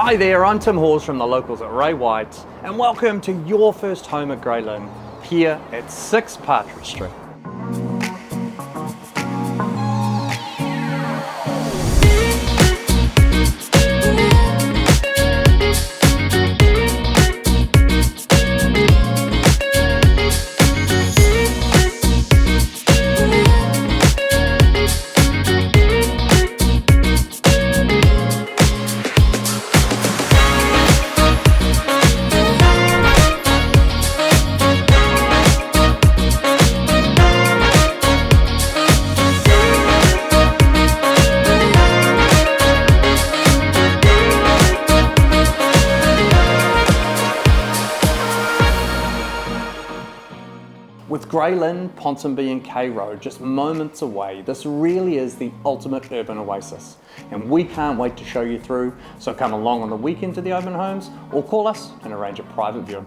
Hi there, I'm Tim Hawes from the locals at Ray White, and welcome to your first home at Grey Lynn, here at 6 Partridge Street. With Grey Lynn, Ponsonby and K Road just moments away, this really is the ultimate urban oasis. And we can't wait to show you through, so come along on the weekend to the open homes or call us and arrange a private viewing.